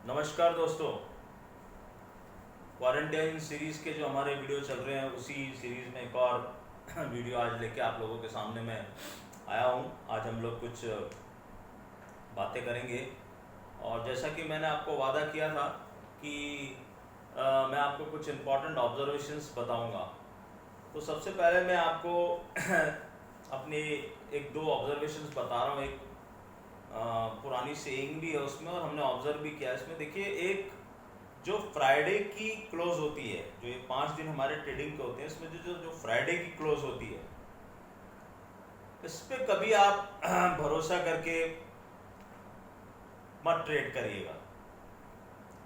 नमस्कार दोस्तों। Quarantine series के जो हमारे वीडियो चल रहे हैं उसी सीरीज़ में एक और वीडियो आज लेके आप लोगों के सामने मैं आया हूँ। आज हम लोग कुछ बातें करेंगे और जैसा कि मैंने आपको वादा किया था कि मैं आपको कुछ इम्पोर्टेंट ऑब्जर्वेशंस बताऊँगा। तो सबसे पहले मैं आपको अपने एक दो ऑब्जर्वेशंस बता रहा हूँ। एक पुरानी सेइंग भी है उसमें और हमने ऑब्जर्व भी किया इसमें। देखिए, एक जो फ्राइडे की क्लोज होती है, जो ये 5 दिन हमारे ट्रेडिंग के होते हैं, इसमें जो जो जो फ्राइडे की क्लोज होती है, इस पे कभी आप भरोसा करके मत ट्रेड करिएगा,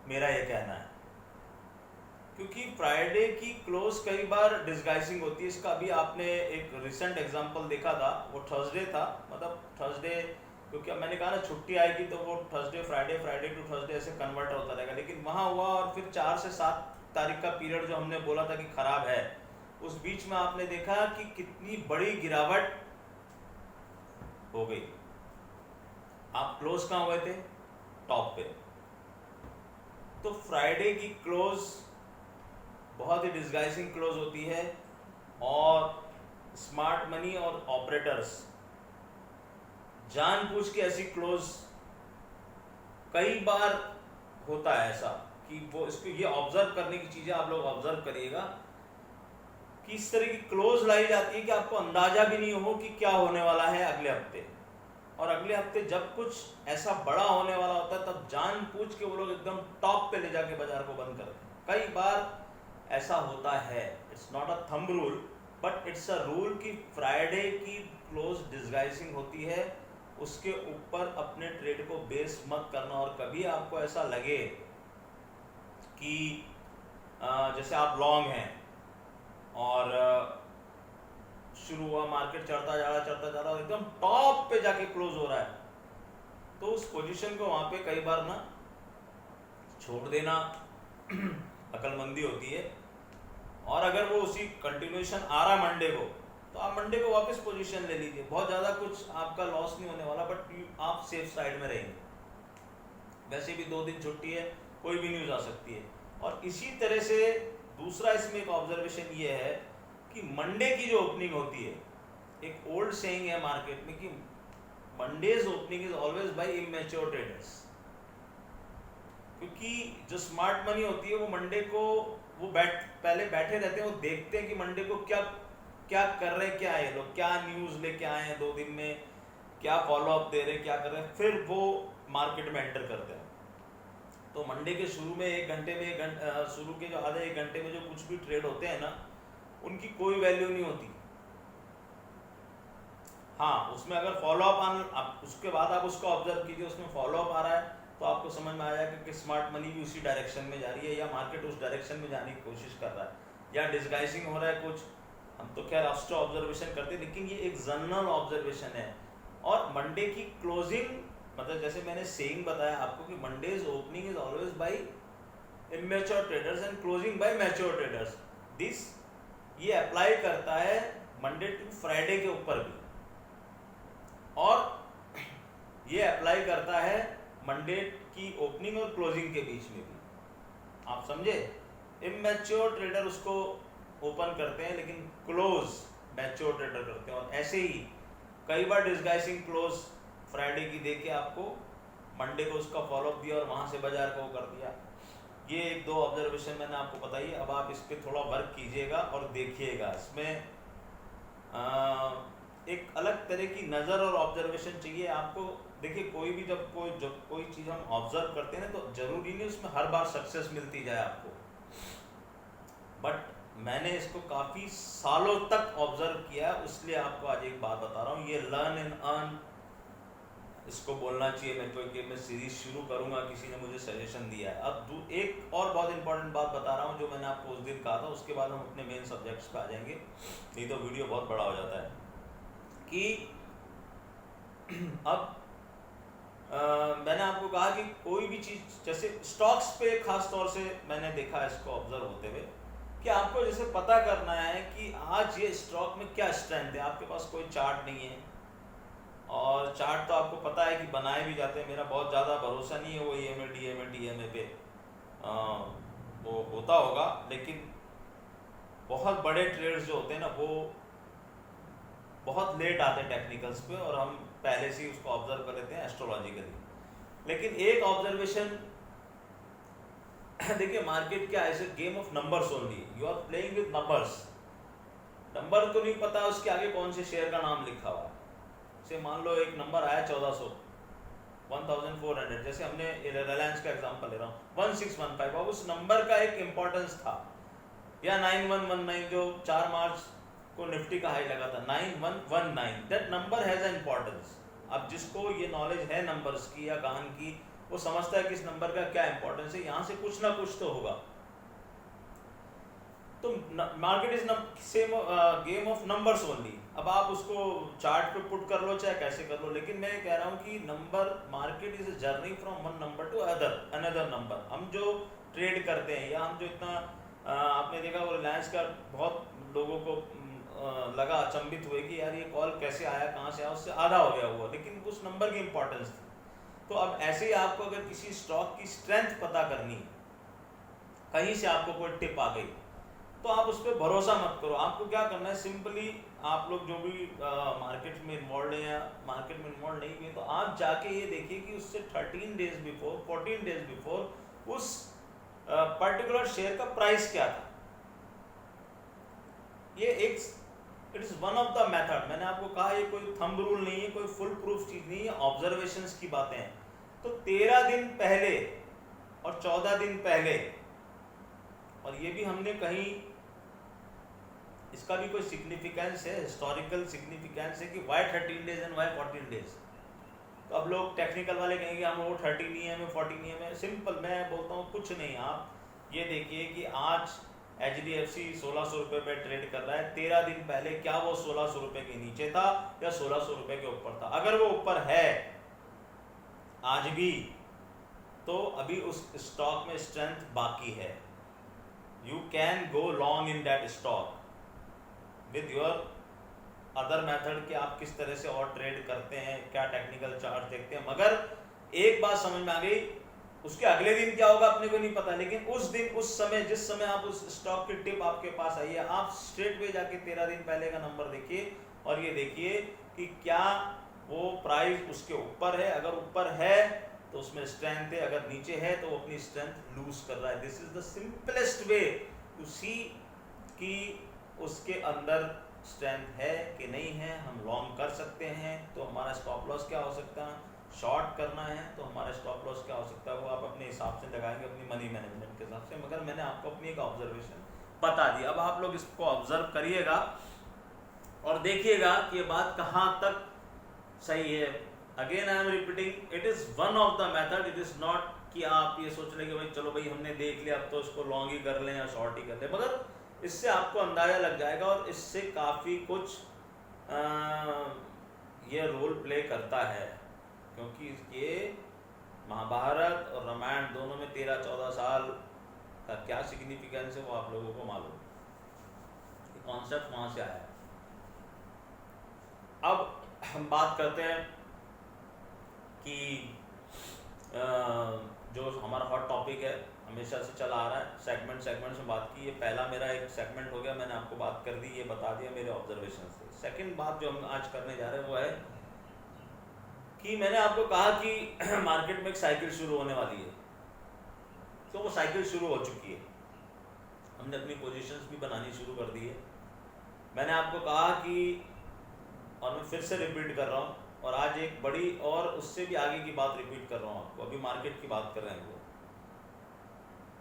मेरा ये कहना है। क्योंकि फ्राइडे की क्लोज कई बार डिस्गाइसिंग होती है। इसका अभी आपने एक रिसेंट एग्जांपल देखा था, वो थर्सडे था। मतलब थर्सडे, क्योंकि अब मैंने कहा ना छुट्टी आएगी तो वो Thursday Friday, Friday to Thursday ऐसे कन्वर्ट होता रहेगा। लेकिन वहाँ हुआ और फिर 4 से 7 तारीख का पीरियड जो हमने बोला था कि खराब है, उस बीच में आपने देखा कि कितनी बड़ी गिरावट हो गई। आप क्लोज कहाँ हुए थे? टॉप पे। तो फ्राइडे की क्लोज बहुत ही डिस्गाइजिंग क्लोज होती है और स्मार्ट मनी और ऑपरेटर्स जानबूझ के ऐसी क्लोज कई बार होता है ऐसा कि वो इसको ये ऑब्जर्व करने की चीजें आप लोग ऑब्जर्व करिएगा कि इस तरह की क्लोज लाई जाती है कि आपको अंदाजा भी नहीं हो कि क्या होने वाला है अगले हफ्ते। और अगले हफ्ते जब कुछ ऐसा बड़ा होने वाला होता है तब जानबूझ के वो लोग एकदम टॉप पे ले जाके बाजार को बंद करते हैं। कई बार ऐसा होता है। It's not a thumb rule but it's a rule कि फ्राइडे की क्लोज डिस्गाइजिंग होती है, उसके ऊपर अपने ट्रेड को बेस मत करना। और कभी आपको ऐसा लगे कि जैसे आप लॉन्ग हैं और शुरू हुआ मार्केट चढ़ता जा रहा और एकदम टॉप पे जाके क्लोज हो रहा है, तो उस पोजीशन को वहां पे कई बार ना छोड़ देना अकलमंदी होती है। और अगर वो उसी कंटिन्यूएशन आ रहा मंडे को, तो आप मंडे को वापस पोजीशन ले लीजिए। बहुत ज़्यादा कुछ आपका लॉस नहीं होने वाला, बट आप सेफ साइड में रहेंगे। वैसे भी 2 दिन छुट्टी है, कोई भी न्यूज़ आ सकती है। और इसी तरह से दूसरा इसमें एक ऑब्जर्वेशन ये है कि मंडे की जो ओपनिंग होती है, एक ओल्ड सेइंग है मार्केट में कि Monday's opening is always by immature traders. क्योंकि जो स्मार्ट मनी होती है वो मंडे को वो पहले बैठे रहते हैं, वो देखते हैं कि मंडे को क्या क्या कर रहे हैं, क्या है लोग, क्या न्यूज़ लेके आए हैं 2 दिन में, क्या फॉलोअप दे रहे हैं, क्या कर रहे हैं, फिर वो मार्केट में एंटर करते हैं। तो मंडे के शुरू में 1 घंटे में शुरू के जो आधे 1 घंटे में जो कुछ भी ट्रेड होते हैं ना, उनकी कोई वैल्यू नहीं होती। हाँ, उसमें अगर फॉलोअप उसके बाद आप उसको ऑब्जर्व कीजिए, उसमें फॉलोअप आ रहा है तो आपको समझ में आ जाएगा कि स्मार्ट मनी भी उसी डायरेक्शन में जा रही है या मार्केट उस डायरेक्शन में जाने की कोशिश कर रहा है या डिस्गाइजिंग हो रहा है कुछ। हम तो खैर एक्स्ट्रा ऑब्जर्वेशन करते हैं, लेकिन ये एक जनरल ऑब्जर्वेशन है। और मंडे की क्लोजिंग, मतलब जैसे मैंने सेइंग बताया आपको कि Monday's opening is always by immature traders and closing by mature traders. This ये अप्लाई करता है मंडे टू फ्राइडे के ऊपर भी, और ये अप्लाई करता है मंडे की ओपनिंग और क्लोजिंग के बीच में भी। आप समझे? इमेच्योर ट्रेडर उसको ओपन करते हैं लेकिन क्लोज मैच्योर ट्रेडर करते हैं। और ऐसे ही कई बार डिस्गाइजिंग क्लोज फ्राइडे की देके आपको मंडे को उसका फॉलोअप दिया और वहां से बाजार को कर दिया। ये 1-2 ऑब्जर्वेशन मैंने आपको बताई। अब आप इस पर थोड़ा वर्क कीजिएगा और देखिएगा। इसमें एक अलग तरह की नज़र और ऑब्जर्वेशन चाहिए आपको। देखिए, कोई भी जब कोई चीज़ हम ऑब्जर्व करते हैं ना, तो ज़रूरी नहीं उसमें हर बार सक्सेस मिलती जाए आपको। बट मैंने इसको काफ़ी सालों तक ऑब्जर्व किया, इसलिए आपको आज एक बात बता रहा हूँ। ये लर्न एंड अर्न इसको बोलना चाहिए मेरे को कि मैं सीरीज शुरू करूँगा, किसी ने मुझे सजेशन दिया है। अब एक और बहुत इंपॉर्टेंट बात बता रहा हूँ जो मैंने आपको उस दिन कहा था, उसके बाद हम अपने मेन सब्जेक्ट्स पे आ जाएंगे, नहीं तो वीडियो बहुत बड़ा हो जाता है। कि अब मैंने आपको कहा कि कोई भी चीज़, जैसे स्टॉक्स पे खास तौर से मैंने देखा इसको ऑब्जर्व होते हुए कि आपको जैसे पता करना है कि आज ये स्टॉक में क्या स्ट्रेंथ है। आपके पास कोई चार्ट नहीं है और चार्ट तो आपको पता है कि बनाए भी जाते हैं, मेरा बहुत ज़्यादा भरोसा नहीं है वो EMA DMA पे वो होता होगा, लेकिन बहुत बड़े ट्रेड्स जो होते हैं ना वो बहुत लेट आते हैं टेक्निकल्स पे, और हम पहले से ही उसको ऑब्जर्व कर लेते हैं एस्ट्रोलॉजिकली। लेकिन एक ऑब्जर्वेशन देखिए, मार्केट क्या है, game of numbers only, you are playing with numbers. Number तो नहीं पता उसके आगे कौन से शेयर का नाम लिखा हुआ है। से मान लो एक नंबर आया 1400, 1400, जैसे हमने रिलायंस का एग्जांपल ले रहा हूँ, 1615, अब उस नंबर का एक इम्पोर्टेंस था। या 9119 जो 4 मार्च को निफ्टी का हाई लगा था, 9119, that number has an importance. अब जिसको ये नॉलेज है नंबर्स की या गान की, वो समझता है कि इस नंबर का क्या इंपॉर्टेंस है, यहाँ से कुछ ना कुछ तो होगा। तो market is same game of numbers only. अब आप उसको चार्ट पे पुट कर लो चाहे कैसे कर लो, लेकिन मैं कह रहा हूँ कि number, market is a journey from one number two another number. हम जो ट्रेड करते हैं, या हम जो इतना आपने देखा वो रिलायंस का बहुत लोगों को लगा, अचंभित हुए कि यार ये कॉल कैसे आया, कहाँ से आया, उससे आधा हो गया हुआ, लेकिन उस नंबर की इंपॉर्टेंस थी। तो अब ऐसे ही आपको अगर किसी स्टॉक की स्ट्रेंथ पता करनी, कहीं से आपको कोई टिप आ गई, तो आप उस पर भरोसा मत करो। आपको क्या करना है, सिंपली आप लोग जो भी मार्केट में इन्वॉल्व हैं या मार्केट में इन्वॉल्व नहीं हुए, तो आप जाके ये देखिए कि उससे 13 डेज बिफोर, 14 डेज बिफोर उस पर्टिकुलर शेयर का प्राइस क्या था। ये एक, it is one of the method. मैंने आपको कहा ये कोई थंब रूल नहीं है, कोई फुल प्रूफ चीज नहीं है, ऑब्जर्वेशंस की बातें हैं। तो 13 दिन पहले और 14 दिन पहले, और ये भी हमने कहीं, इसका भी कोई सिग्निफिकेंस है, हिस्टोरिकल सिग्निफिकेंस है कि why 13 days and why 14 days. तो अब लोग टेक्निकल वाले कहेंगे हम वो 30 नहीं है, हमें 40 नहीं है। सिंपल मैं बोलता हूँ कुछ नहीं, आप ये देखिए कि आज HDFC 1600 रुपये पे ट्रेड कर रहा है, 13 दिन पहले क्या वो 1600 रुपये के नीचे था या 1600 रुपये के ऊपर था। अगर वो ऊपर है आज भी, तो अभी उस स्टॉक में स्ट्रेंथ बाकी है। You can go long in that stock with your other method कि आप किस तरह से और ट्रेड करते हैं, क्या टेक्निकल चार्ट देखते हैं। मगर एक बात समझ में आ गई, उसके अगले दिन क्या होगा अपने को नहीं पता, लेकिन उस दिन, उस समय, जिस समय आप उस स्टॉक की टिप आपके पास आई है, आप स्ट्रेट वे जाके 13 दिन पहले का नंबर देखिए और ये देखिए कि क्या वो प्राइस उसके ऊपर है। अगर ऊपर है तो उसमें स्ट्रेंथ है, अगर नीचे है तो वो अपनी स्ट्रेंथ लूज कर रहा है। This is the simplest way to see कि उसके अंदर स्ट्रेंथ है कि नहीं है। हम लॉन्ग कर सकते हैं तो हमारा स्टॉप लॉस क्या हो सकता है, शॉर्ट करना है तो हमारा स्टॉप लॉस क्या हो सकता है, वो आप अपने हिसाब से लगाएंगे, अपनी मनी मैनेजमेंट के हिसाब से। मगर मैंने आपको अपनी एक ऑब्जर्वेशन बता दी, अब आप लोग इसको ऑब्जर्व करिएगा और देखिएगा कि ये बात कहाँ तक सही है। Again I am repeating, it is one of the method, it is not कि आप ये सोच लें कि भाई चलो भाई हमने देख लिया अब तो इसको लॉन्ग ही कर लें या शॉर्ट ही कर लें। मगर इससे आपको अंदाजा लग जाएगा और इससे काफ़ी कुछ ये रोल प्ले करता है, क्योंकि ये महाभारत और रामायण दोनों में 13-14 साल का क्या सिग्निफिकेंस है वो आप लोगों को मालूम, कॉन्सेप्ट वहाँ से आया। अब हम बात करते हैं कि जो हमारा हॉट टॉपिक है, हमेशा से चला आ रहा है, सेगमेंट में बात की। ये पहला मेरा एक सेगमेंट हो गया, मैंने आपको बात कर दी, ये बता दिया मेरे ऑब्जर्वेशन से। सेकंड बात जो हम आज करने जा रहे हैं वो है कि मैंने आपको कहा कि मार्केट में एक साइकिल शुरू होने वाली है, तो वो साइकिल शुरू हो चुकी है। हमने अपनी पोजीशंस भी बनानी शुरू कर दी है। मैंने आपको कहा कि, और मैं फिर से रिपीट कर रहा हूँ, और आज एक बड़ी और उससे भी आगे की बात रिपीट कर रहा हूँ आपको, अभी मार्केट की बात कर रहे हैं वो,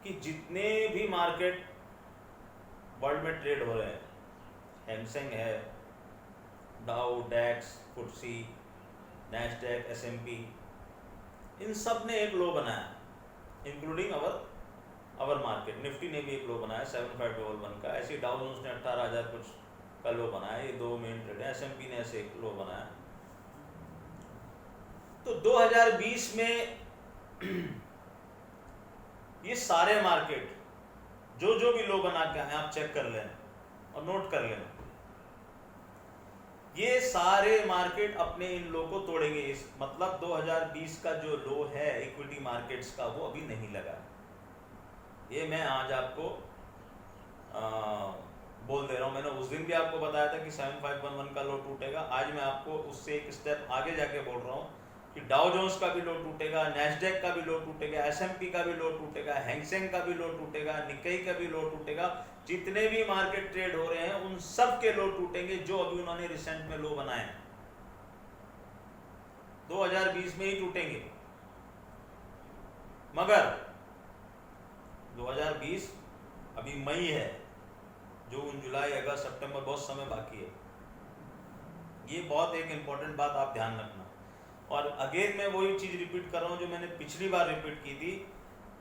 कि जितने भी मार्केट वर्ल्ड में ट्रेड हो रहे हैं, हैमसेंग है, डाउ, डैक्स, फुटसी, नैस्डैक, S&P, इन सब ने एक लो बनाया, इंक्लूडिंग अवर मार्केट। निफ्टी ने भी एक लो बनाया 7511 का, ऐसे डाउ जोन्स ने 18,000 कुछ का लो बनाया। ये दो मेन ट्रेड है। S&P ने ऐसे एक लो बनाया। तो 2020 में ये सारे मार्केट जो भी लो बना के आए, आप चेक कर लेना और नोट कर लेना, ये सारे मार्केट अपने इन लो को तोड़ेंगे। इस मतलब 2020 का जो लो है इक्विटी मार्केट्स का वो अभी नहीं लगा। ये मैं आज आपको बोल दे रहा हूँ। मैंने उस दिन भी आपको बताया था कि 7511 का लो टूटेगा। आज मैं आपको उससे एक स्टेप आगे जाके बोल रहा हूँ कि डाउ जोन्स का भी लो टूटेगा, नैस्डैक का भी लो टूटेगा, S&P का भी लो टूटेगा, हैंग सेंग का भी लो टूटेगा, निक्केई का भी लो टूटेगा। जितने भी मार्केट ट्रेड हो रहे हैं उन सब के लो टूटेंगे जो अभी उन्होंने रिसेंट में लो बनाए 2020 में ही टूटेंगे। मगर 2020 अभी मई है, जून जुलाई अगस्त सितंबर बहुत समय बाकी है। ये बहुत एक इंपॉर्टेंट बात आप ध्यान रखना। और अगेन मैं वही चीज़ रिपीट कर रहा हूँ जो मैंने पिछली बार रिपीट की थी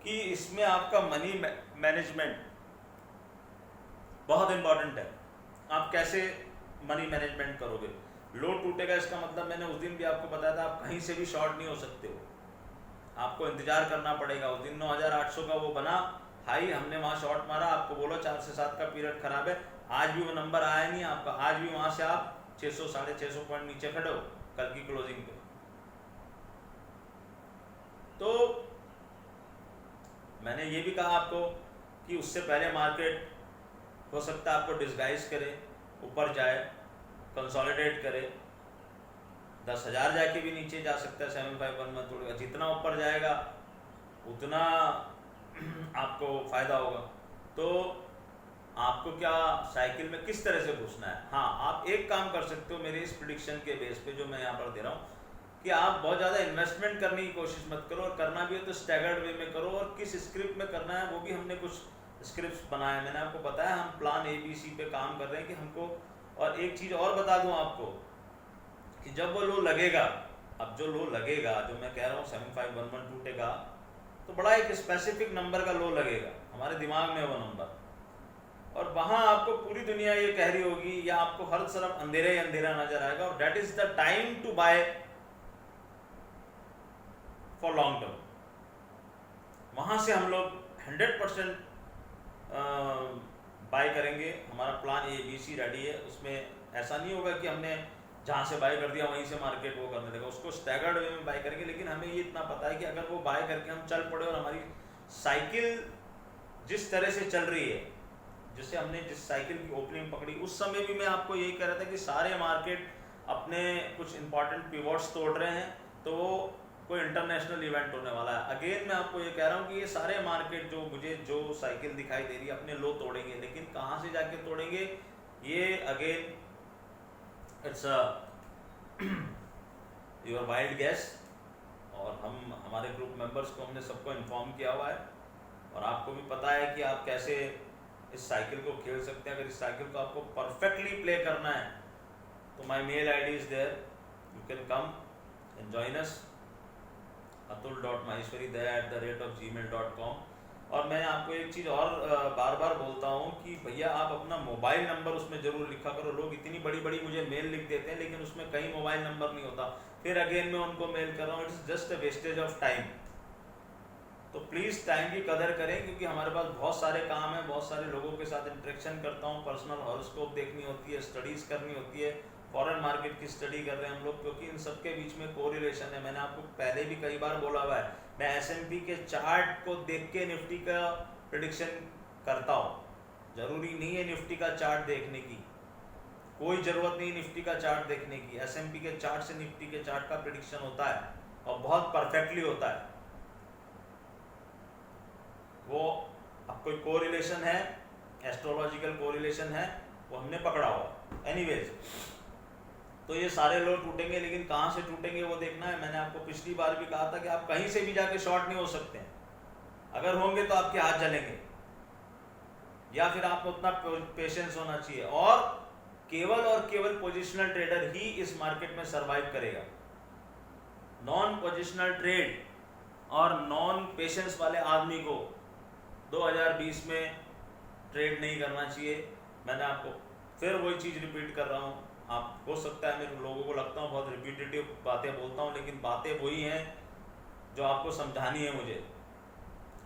कि इसमें आपका मनी मैनेजमेंट बहुत इंपॉर्टेंट है। आप कैसे मनी मैनेजमेंट करोगे। लो टूटेगा इसका मतलब मैंने उस दिन भी आपको बताया था, आप कहीं से भी शॉर्ट नहीं हो सकते हो, आपको इंतजार करना पड़ेगा। उस दिन 9800 का वो बना हाई, हमने वहाँ शॉर्ट मारा, आपको बोलो 4 से 7 का पीरियड खराब है, आज भी वो नंबर आया नहीं आपका, आज भी वहाँ से आप 600 650 पॉइंट नीचे खड़े हो कल की क्लोजिंग पे। तो मैंने ये भी कहा आपको कि उससे पहले मार्केट हो सकता है आपको डिस्गाइज करे, ऊपर जाए, कंसोलिडेट करे, 10,000 जाके भी नीचे जा सकता है 751 में तोड़ेगा। जितना ऊपर जाएगा उतना आपको फायदा होगा। तो आपको क्या साइकिल में किस तरह से घुसना है। हाँ, आप एक काम कर सकते हो मेरे इस प्रिडिक्शन के बेस पे जो मैं यहाँ पर दे रहा हूँ कि आप बहुत ज़्यादा इन्वेस्टमेंट करने की कोशिश मत करो, और करना भी है तो स्टैगर्ड वे में करो। और किस स्क्रिप्ट में करना है वो भी हमने कुछ स्क्रिप्ट्स बनाए, मैंने आपको बताया हम प्लान ABC पे काम कर रहे हैं कि हमको। और एक चीज़ और बता दूं आपको कि जब वो लो लगेगा, अब जो लो लगेगा जो मैं कह रहा हूँ 7511 टूटेगा तो बड़ा एक स्पेसिफिक नंबर का लो लगेगा, हमारे दिमाग में वो नंबर, और वहाँ आपको पूरी दुनिया ये कह रही होगी या आपको हर तरफ अंधेरा ही अंधेरा नजर आएगा, और that is the time to buy for long term. वहाँ से हम लोग 100% बाय करेंगे। हमारा प्लान ABC रेडी है, उसमें ऐसा नहीं होगा कि हमने जहाँ से बाय कर दिया वहीं से मार्केट वो करने देगा, उसको स्टैगर्ड वे में बाय करेंगे। लेकिन हमें ये इतना पता है कि अगर वो बाय करके हम चल पड़े और हमारी साइकिल जिस तरह से चल रही है, जिससे हमने जिस साइकिल की ओपनिंग पकड़ी, उस समय भी मैं आपको यही कह रहा था कि सारे मार्केट अपने कुछ इंपॉर्टेंट पिवोट्स तोड़ रहे हैं, तो वो कोई इंटरनेशनल इवेंट होने वाला है। अगेन मैं आपको ये कह रहा हूँ कि ये सारे मार्केट जो मुझे जो साइकिल दिखाई दे रही है अपने लो तोड़ेंगे, लेकिन कहाँ से जाके तोड़ेंगे ये again it's your wild gas. और हम हमारे ग्रुप मेंबर्स को हमने सबको इन्फॉर्म किया हुआ है, और आपको भी पता है कि आप कैसे इस साइकिल को खेल सकते हैं। अगर इस साइकिल को आपको परफेक्टली प्ले करना है तो my mail ID is there, you can come and join us, atul.maheshwari@gmail.com। और मैं आपको एक चीज़ और बार बार बोलता हूँ कि भैया आप अपना मोबाइल नंबर उसमें ज़रूर लिखा करो। लोग इतनी बड़ी बड़ी मुझे मेल लिख देते हैं लेकिन उसमें कहीं मोबाइल नंबर नहीं होता, फिर अगेन मैं उनको मेल कर रहा हूँ, it's just a wastage of time. तो प्लीज़ टाइम की कदर करें, क्योंकि हमारे पास बहुत सारे काम हैं, बहुत सारे लोगों के साथ इंटरेक्शन करता हूँ, पर्सनल हॉरोस्कोप देखनी होती है, स्टडीज़ करनी होती है, फॉरेन मार्केट की स्टडी कर रहे हैं हम लोग, क्योंकि इन सब के बीच में कोरिलेशन है। मैंने आपको पहले भी कई बार बोला हुआ है, मैं S&P के चार्ट को देख के निफ्टी का प्रेडिक्शन करता हूँ। ज़रूरी नहीं है निफ्टी का चार्ट देखने की, कोई ज़रूरत नहीं निफ्टी का चार्ट देखने की। S&P के चार्ट से निफ्टी के चार्ट का प्रेडिक्शन होता है और बहुत परफेक्टली होता है। वो अब कोई कोरिलेशन है, एस्ट्रोलॉजिकल कोरिलेशन है, वो हमने पकड़ा हुआ। एनीवेज, तो ये सारे लो टूटेंगे, लेकिन कहाँ से टूटेंगे वो देखना है। मैंने आपको पिछली बार भी कहा था कि आप कहीं से भी जाके शॉर्ट नहीं हो सकते हैं, अगर होंगे तो आपके हाथ जलेंगे, या फिर आपको उतना पेशेंस होना चाहिए। और केवल पोजिशनल ट्रेडर ही इस मार्केट में सरवाइव करेगा। नॉन पोजिशनल ट्रेड और नॉन पेशेंस वाले आदमी को 2020 में ट्रेड नहीं करना चाहिए। मैंने आपको फिर वही चीज़ रिपीट कर रहा हूँ। आप हो सकता है मेरे लोगों को लगता हूँ बहुत रिपीटेटिव बातें बोलता हूँ, लेकिन बातें वही हैं जो आपको समझानी है मुझे।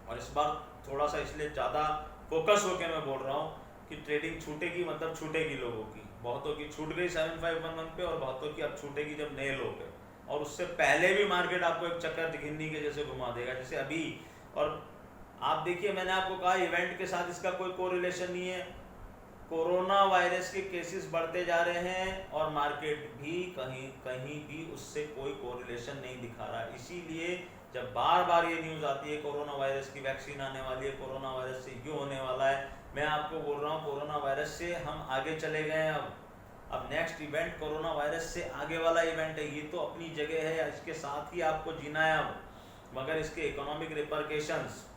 और इस बार थोड़ा सा इसलिए ज़्यादा फोकस होकर मैं बोल रहा हूँ कि ट्रेडिंग छूटेगी, मतलब छूटेगी लोगों की। बहुतों की छूट गई 7511 पे और बहुतों की अब छूटेगी जब नए लोग हैं, और उससे पहले भी मार्केट आपको एक चक्कर गिन्नी के जैसे घुमा देगा जैसे अभी। और आप देखिए, मैंने आपको कहा इवेंट के साथ इसका कोई कोरिलेशन नहीं है। कोरोना वायरस के केसेस बढ़ते जा रहे हैं और मार्केट भी कहीं कहीं भी उससे कोई कोरिलेशन नहीं दिखा रहा। इसीलिए जब बार बार ये न्यूज़ आती है कोरोना वायरस की वैक्सीन आने वाली है, कोरोना वायरस से ये होने वाला है, मैं आपको बोल रहा हूँ कोरोना वायरस से हम आगे चले गए हैं। अब नेक्स्ट इवेंट कोरोना वायरस से आगे वाला इवेंट है। ये तो अपनी जगह है, इसके साथ ही आपको जीना है अब, मगर इसके इकोनॉमिक रिपरकेशंस,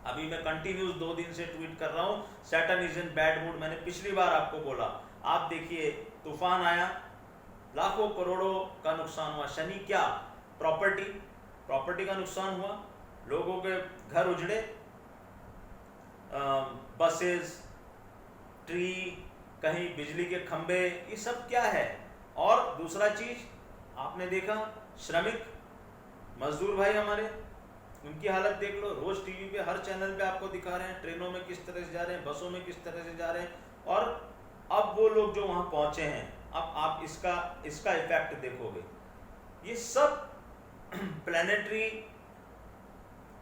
अभी मैं कंटिन्यूस 2 दिन से ट्वीट कर रहा हूँ, Saturn is in bad mood. मैंने पिछली बार आपको बोला, आप देखिए तूफान आया, लाखों करोड़ों का नुकसान हुआ। शनि क्या, प्रॉपर्टी का नुकसान हुआ, लोगों के घर उजड़े, बसेस, ट्री, कहीं बिजली के खंबे, ये सब क्या है। और दूसरा चीज आपने देखा, श्रमिक मजदूर भाई हमारे, उनकी हालत देख लो, रोज टीवी पे हर चैनल पे आपको दिखा रहे हैं ट्रेनों में किस तरह से जा रहे हैं, बसों में किस तरह से जा रहे हैं। और अब वो लोग जो वहां पहुंचे हैं, अब आप इसका इफेक्ट देखोगे। ये सब प्लैनेटरी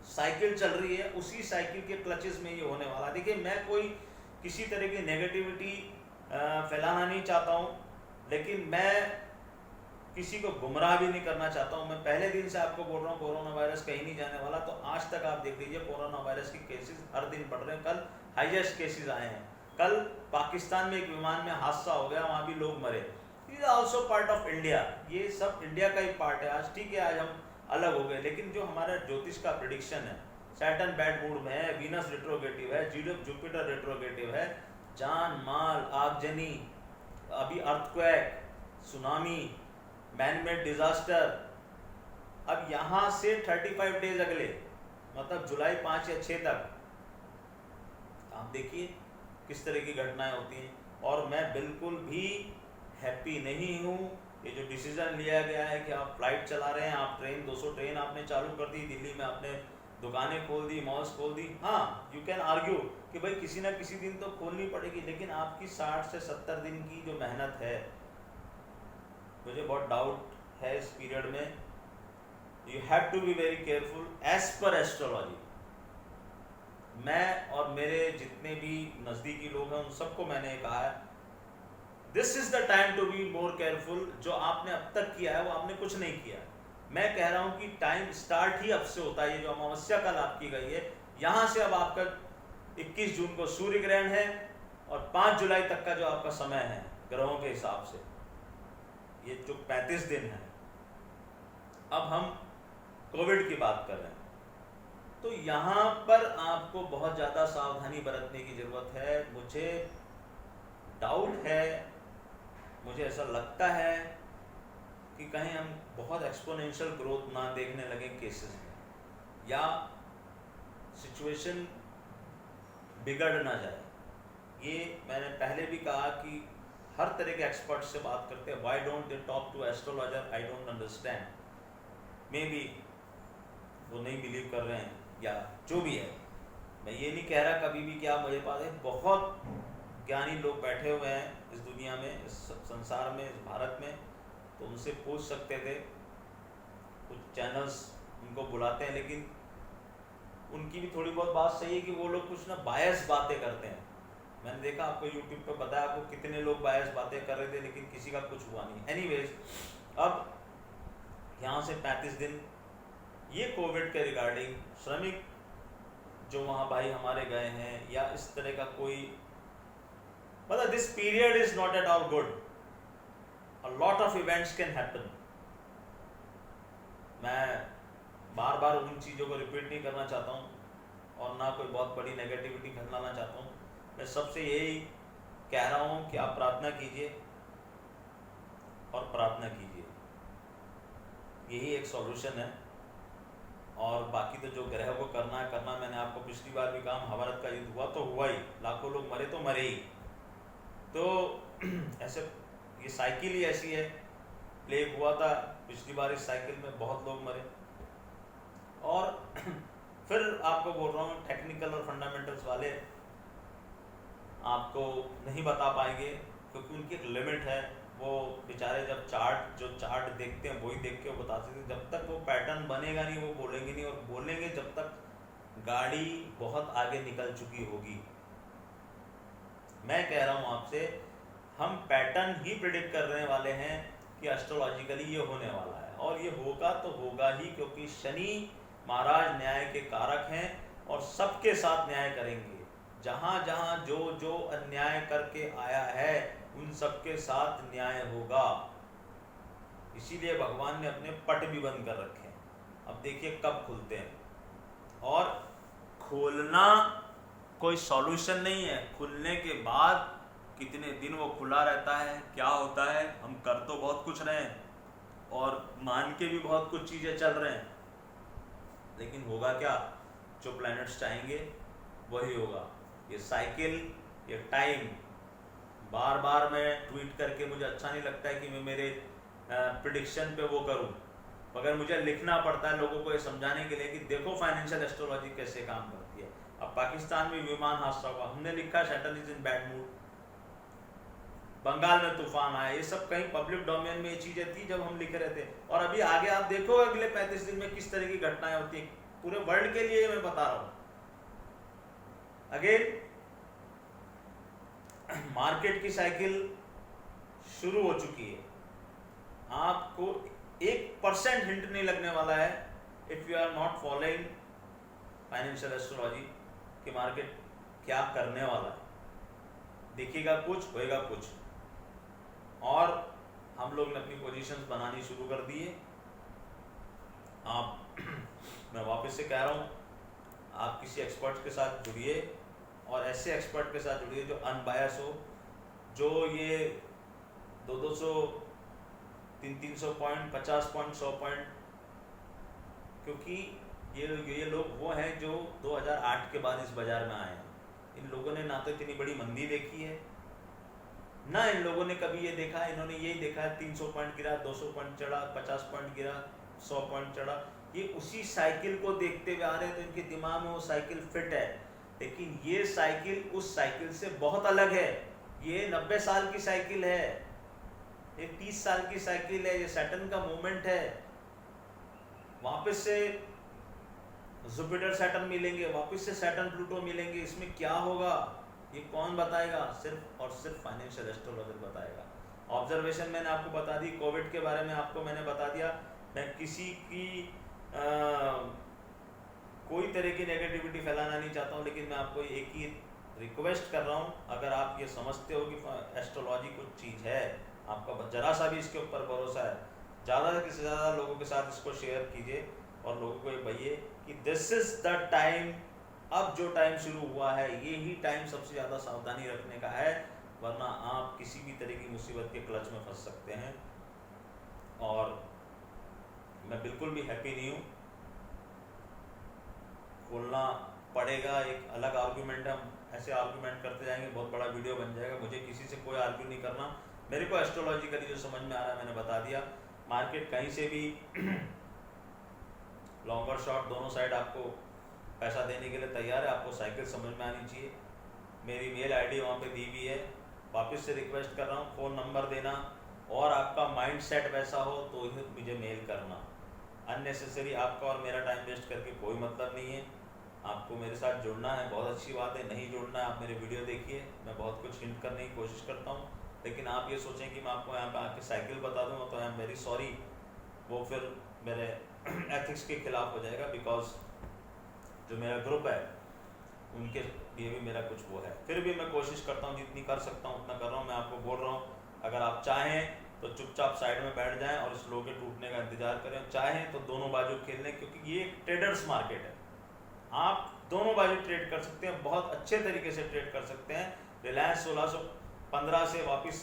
साइकिल चल रही है, उसी साइकिल के क्लचेस में ये होने वाला। देखिए, मैं कोई किसी तरह की नेगेटिविटी फैलाना नहीं चाहता हूँ, लेकिन मैं किसी को गुमराह भी नहीं करना चाहता हूँ। मैं पहले दिन से आपको बोल रहा हूँ कोरोना वायरस कहीं नहीं जाने वाला। तो आज तक आप देख लीजिए कोरोना वायरस के केसेस हर दिन बढ़ रहे हैं। कल हाईएस्ट केसेस आए हैं। कल पाकिस्तान में एक विमान में हादसा हो गया, वहाँ भी लोग मरे। Is also part of India, ये सब इंडिया का ही पार्ट है। आज ठीक है, आज हम अलग हो गए, लेकिन जो हमारा ज्योतिष का प्रिडिक्शन है, सैटर्न बैड मूड में है, वीनस रेट्रोगेटिव है, जुपिटर रेट्रोगेटिव है, जान माल आगजनी, अभी अर्थक्वेक, सुनामी, मैनमेड डिजास्टर। अब यहां से 35 डेज अगले, मतलब जुलाई 5 या 6 तक आप देखिए किस तरह की घटनाएं होती हैं। और मैं बिल्कुल भी हैप्पी नहीं हूं। ये जो डिसीजन लिया गया है कि आप फ्लाइट चला रहे हैं, आप ट्रेन 200 ट्रेन आपने चालू कर दी, दिल्ली में आपने दुकानें खोल दी, मॉल्स खोल दी। हाँ, यू कैन आर्ग्यू कि भाई किसी ना किसी दिन तो खोलनी पड़ेगी, लेकिन आपकी 60 से 70 दिन की जो मेहनत है, मुझे बहुत डाउट है इस पीरियड में। You have to be very careful as per astrology. मैं और मेरे जितने भी नज़दीकी लोग हैं उन सबको मैंने कहा है, this is the time to be more careful. जो आपने अब तक किया है वो आपने कुछ नहीं किया। मैं कह रहा हूं कि टाइम स्टार्ट ही अब से होता है। ये जो अमावस्या कल आप की गई है, यहां से अब आपका 21 जून को सूर्य ग्रहण है और 5 जुलाई तक का जो आपका समय है ग्रहों के हिसाब से, ये जो 35 दिन है। अब हम कोविड की बात कर रहे हैं, तो यहाँ पर आपको बहुत ज़्यादा सावधानी बरतने की ज़रूरत है। मुझे डाउट है, मुझे ऐसा लगता है कि कहीं हम बहुत एक्सपोनेंशियल ग्रोथ ना देखने लगे केसेस में, या सिचुएशन बिगड़ ना जाए। ये मैंने पहले भी कहा कि हर तरह के एक्सपर्ट से बात करते हैं, why don't they talk to astrologer, I don't understand. Maybe वो नहीं बिलीव कर रहे हैं या जो भी है। मैं ये नहीं कह रहा कभी भी कि आप मुझे पास है, बहुत ज्ञानी लोग बैठे हुए हैं इस दुनिया में, इस संसार में, इस भारत में, तो उनसे पूछ सकते थे। कुछ चैनल्स उनको बुलाते हैं, लेकिन उनकी भी थोड़ी बहुत बात सही है कि वो लोग कुछ ना बायस बातें करते हैं। मैंने देखा, आपको यूट्यूब पे बताया आपको कितने लोग बायस बातें कर रहे थे, लेकिन किसी का कुछ हुआ नहीं। एनीवेज, अब यहाँ से 35 दिन ये कोविड के रिगार्डिंग, श्रमिक जो वहाँ भाई हमारे गए हैं, या इस तरह का कोई, मतलब this period is not at all good. A lot of events can happen. मैं बार बार उन चीज़ों को रिपीट नहीं करना चाहता हूँ और ना कोई बहुत बड़ी नेगेटिविटी फैलाना चाहता हूँ। मैं सबसे यही कह रहा हूँ कि आप प्रार्थना कीजिए और प्रार्थना कीजिए, यही एक सॉल्यूशन है। और बाकी तो जो ग्रह को करना है करना। मैंने आपको पिछली बार भी कहा, महाभारत का युद्ध हुआ तो हुआ ही, लाखों लोग मरे तो मरे ही। तो ऐसे ये साइकिल ही ऐसी है। प्लेग हुआ था पिछली बार, इस साइकिल में बहुत लोग मरे। और फिर आपको बोल रहा हूँ, टेक्निकल और फंडामेंटल्स वाले आपको नहीं बता पाएंगे, क्योंकि उनकी एक लिमिट है। वो बेचारे जब जो चार्ट देखते हैं वही देख के वो बताते थे, जब तक वो पैटर्न बनेगा नहीं वो बोलेंगे नहीं, और बोलेंगे जब तक गाड़ी बहुत आगे निकल चुकी होगी। मैं कह रहा हूँ आपसे, हम पैटर्न ही प्रिडिक्ट करने वाले हैं कि एस्ट्रोलॉजिकली ये होने वाला है, और ये होगा तो होगा ही, क्योंकि शनि महाराज न्याय के कारक हैं और सबके साथ न्याय करेंगे। जहाँ जहाँ जो जो अन्याय करके आया है उन सबके साथ न्याय होगा। इसीलिए भगवान ने अपने पट भी बंद कर रखे हैं। अब देखिए कब खुलते हैं, और खोलना कोई सॉल्यूशन नहीं है। खुलने के बाद कितने दिन वो खुला रहता है, क्या होता है, हम कर तो बहुत कुछ रहे हैं और मान के भी बहुत कुछ चीज़ें चल रहे हैं, लेकिन होगा क्या? जो प्लैनेट्स चाहेंगे वही होगा। ये साइकिल, ये टाइम, बार बार मैं ट्वीट करके, मुझे अच्छा नहीं लगता है कि मैं मेरे प्रिडिक्शन पे वो करूं, मगर मुझे लिखना पड़ता है लोगों को ये समझाने के लिए कि देखो फाइनेंशियल एस्ट्रोलॉजी कैसे काम करती है। अब पाकिस्तान में विमान हादसा हुआ, हमने लिखा Saturn is in bad mood, Bengal में तूफान आया, ये सब कहीं पब्लिक डोमेन में ये चीजें थी जब हम लिख रहे थे। और अभी आगे आप देखो अगले 35 दिन में किस तरह की घटनाएं होती है, पूरे वर्ल्ड के लिए मैं बता रहा हूं। अगेन मार्केट की साइकिल शुरू हो चुकी है, आपको 1% हिंट नहीं लगने वाला है if you are not following financial astrology कि मार्केट क्या करने वाला है। देखिएगा कुछ, होएगा कुछ। और हम लोग ने अपनी पोजीशंस बनानी शुरू कर दी है। आप मैं वापस से कह रहा हूँ, आप किसी एक्सपर्ट के साथ जुड़िए, और ऐसे एक्सपर्ट के साथ जुड़िए जो अनबायस हो, जो ये 200 300 पॉइंट, 50 पॉइंट, 100 पॉइंट, क्योंकि ये लोग वो हैं जो 2008 के बाद इस बाजार में आए हैं। इन लोगों ने ना तो इतनी बड़ी मंदी देखी है, ना इन लोगों ने कभी ये देखा, इन्होंने यही देखा है 300 पॉइंट गिरा, 200 पॉइंट चढ़ा, 50 पॉइंट गिरा, 100 पॉइंट चढ़ा। ये उसी साइकिल को देखते हुए आ रहे हैं, तो इनके दिमाग में वो साइकिल फिट है। लेकिन ये साइकिल उस साइकिल से बहुत अलग है। ये 90 साल की साइकिल है, ये 30 साल की साइकिल है, ये सैटर्न का मूवमेंट है। वापस से जुपिटर सैटर्न मिलेंगे, वापस से सैटर्न प्लूटो मिलेंगे, इसमें क्या होगा ये कौन बताएगा? सिर्फ और सिर्फ फाइनेंशियल एस्ट्रोलॉजर बताएगा। ऑब्जर्वेशन मैंने आपको बता दी, कोविड के बारे में आपको मैंने बता दिया। मैं किसी की कोई तरह की नेगेटिविटी फैलाना नहीं चाहता हूँ, लेकिन मैं आपको एक ही रिक्वेस्ट कर रहा हूँ, अगर आप ये समझते हो कि एस्ट्रोलॉजी कुछ चीज़ है, आपका जरा सा भी इसके ऊपर भरोसा है, ज़्यादा से ज़्यादा लोगों के साथ इसको शेयर कीजिए और लोगों को ये कहिए कि दिस इज़ द टाइम। अब जो टाइम शुरू हुआ है ये ही टाइम सबसे ज़्यादा सावधानी रखने का है, वरना आप किसी भी तरह की मुसीबत के क्लच में फंस सकते हैं। और मैं बिल्कुल भी हैप्पी नहीं हूँ, खोलना पड़ेगा, एक अलग आर्गूमेंट है, हम ऐसे आर्गूमेंट करते जाएंगे बहुत बड़ा वीडियो बन जाएगा। मुझे किसी से कोई आर्ग्यू नहीं करना, मेरे को एस्ट्रोलॉजिकली जो समझ में आ रहा है मैंने बता दिया। मार्केट कहीं से भी लॉन्ग और शॉर्ट दोनों साइड आपको पैसा देने के लिए तैयार है, आपको साइकिल समझ में आनी चाहिए। मेरी मेल आईडी वहाँ पे दी हुई है, वापस से रिक्वेस्ट कर रहा हूँ फ़ोन नंबर देना, और आपका माइंड सेट वैसा हो तो ही मुझे मेल करना। अननेसेसरी आपका और मेरा टाइम वेस्ट करके कोई मतलब नहीं है। आपको मेरे साथ जुड़ना है बहुत अच्छी बात है, नहीं जुड़ना है आप मेरे वीडियो देखिए, मैं बहुत कुछ हिंट करने की कोशिश करता हूँ। लेकिन आप ये सोचें कि मैं आपको यहाँ पे आके साइकिल बता दूँगा तो आई एम वेरी सॉरी, वो फिर मेरे एथिक्स के खिलाफ हो जाएगा। बिकॉज जो मेरा ग्रुप है उनके लिए भी मेरा कुछ वो है। फिर भी मैं कोशिश करता हूँ, जितनी कर सकता हूँ उतना कर रहा हूँ। मैं आपको बोल रहा हूँ, अगर आप चाहें तो चुपचाप साइड में बैठ जाएं और इस लो के टूटने का इंतजार करें, चाहें तो दोनों बाजू खेल लें, क्योंकि ये एक ट्रेडर्स मार्केट है। आप दोनों बाजू ट्रेड कर सकते हैं, बहुत अच्छे तरीके से ट्रेड कर सकते हैं। रिलायंस 1615 से वापस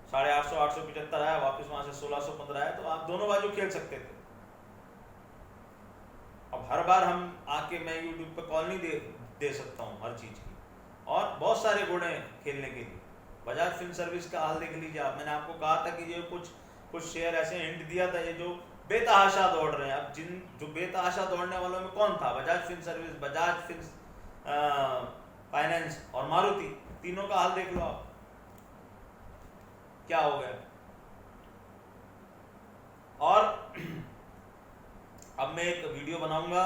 850 875 आया, वापस वहाँ से 1615 आया, तो आप दोनों बाजू खेल सकते थे। अब हर बार हम आके मैं यूट्यूब पे कॉल नहीं दे सकता हूँ हर चीज़ की, और बहुत सारे गुण हैं खेलने के लिए। बजाज फिल्म सर्विस का हाल देख लीजिए आप, मैंने आपको कहा था कि ये कुछ शेयर ऐसे हिंट दिया था, ये जो बेतहाशा दौड़ रहे हैं। अब जो बेतहाशा दौड़ने वालों में कौन था? Bajaj film service, Bajaj film finance और मारुति, तीनों का हाल देख लो आप। क्या हो गया। और अब मैं एक वीडियो बनाऊंगा,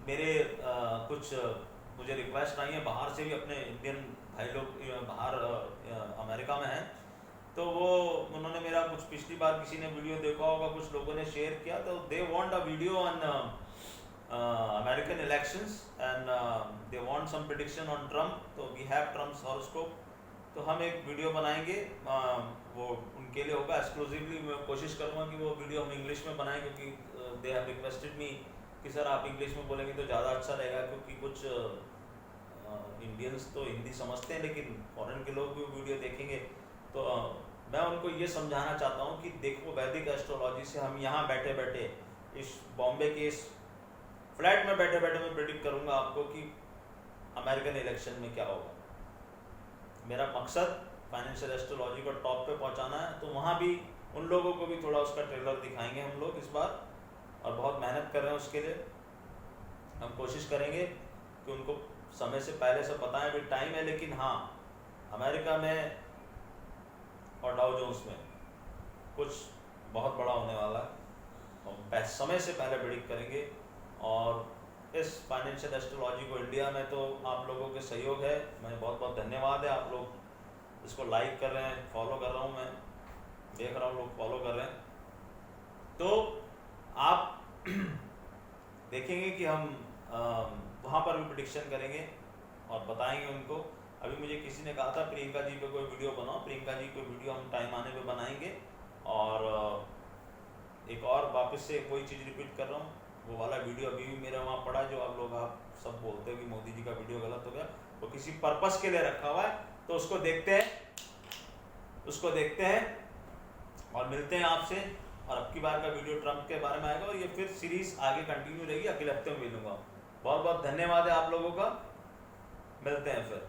मेरे कुछ मुझे रिक्वेस्ट आई है बाहर से भी, अपने इंडियन भाई लोग बाहर अमेरिका में हैं, तो वो उन्होंने मेरा कुछ पिछली बार किसी ने वीडियो देखा होगा, कुछ लोगों ने शेयर किया, तो they want a video on American elections and they want some prediction on Trump. तो वी हैव ट्रम्प्स हॉरोस्कोप, तो हम एक वीडियो बनाएंगे, वो उनके लिए होगा एक्सक्लूसिवली। मैं कोशिश करूँगा कि वो वीडियो हम इंग्लिश में बनाएं, क्योंकि दे हैव रिक्वेस्टेड मी कि सर आप इंग्लिश में बोलेंगे तो ज़्यादा अच्छा रहेगा, क्योंकि कुछ इंडियंस तो हिंदी समझते हैं, लेकिन फॉरेन के लोग भी वीडियो देखेंगे। तो मैं उनको ये समझाना चाहता हूँ कि देखो, वैदिक एस्ट्रोलॉजी से हम यहाँ बैठे बैठे इस बॉम्बे के इस फ्लैट में बैठे बैठे मैं प्रेडिक्ट करूँगा आपको कि अमेरिकन इलेक्शन में क्या होगा। मेरा मकसद फाइनेंशियल एस्ट्रोलॉजी को टॉप पे पहुँचाना है, तो वहाँ भी उन लोगों को भी थोड़ा उसका ट्रेलर दिखाएंगे हम लोग इस बार, और बहुत मेहनत कर रहे हैं उसके लिए। हम कोशिश करेंगे कि उनको समय से पहले से बताएं, भी टाइम है, लेकिन हाँ अमेरिका में और डाउ जोन्स में कुछ बहुत बड़ा होने वाला है, और समय से पहले प्रेडिक्ट करेंगे। और इस फाइनेंशियल एस्ट्रोलॉजी को इंडिया में तो आप लोगों के सहयोग है, मैं बहुत बहुत धन्यवाद है। आप लोग इसको लाइक कर रहे हैं, फॉलो कर रहा हूँ, मैं देख रहा हूँ लोग फॉलो कर रहे हैं, तो आप देखेंगे कि हम वहाँ पर भी प्रेडिक्शन करेंगे और बताएंगे उनको। अभी मुझे किसी ने कहा था प्रियंका जी पे कोई वीडियो बनाओ, प्रियंका जी कोई वीडियो हम टाइम आने पे बनाएंगे। और एक और वापस से कोई चीज़ रिपीट कर रहा हूँ, वो वाला वीडियो अभी भी मेरे वहाँ पड़ा है, जो आप सब बोलते हैं कि मोदी जी का वीडियो गलत हो गया, वो किसी पर्पस के लिए रखा हुआ है, तो उसको देखते हैं और मिलते हैं आपसे। और अब की बार का वीडियो ट्रम्प के बारे में आएगा, और ये फिर सीरीज आगे कंटिन्यू रहेगी, अगले हफ्ते में मिलूंगा। बहुत बहुत धन्यवाद है आप लोगों का, मिलते हैं फिर।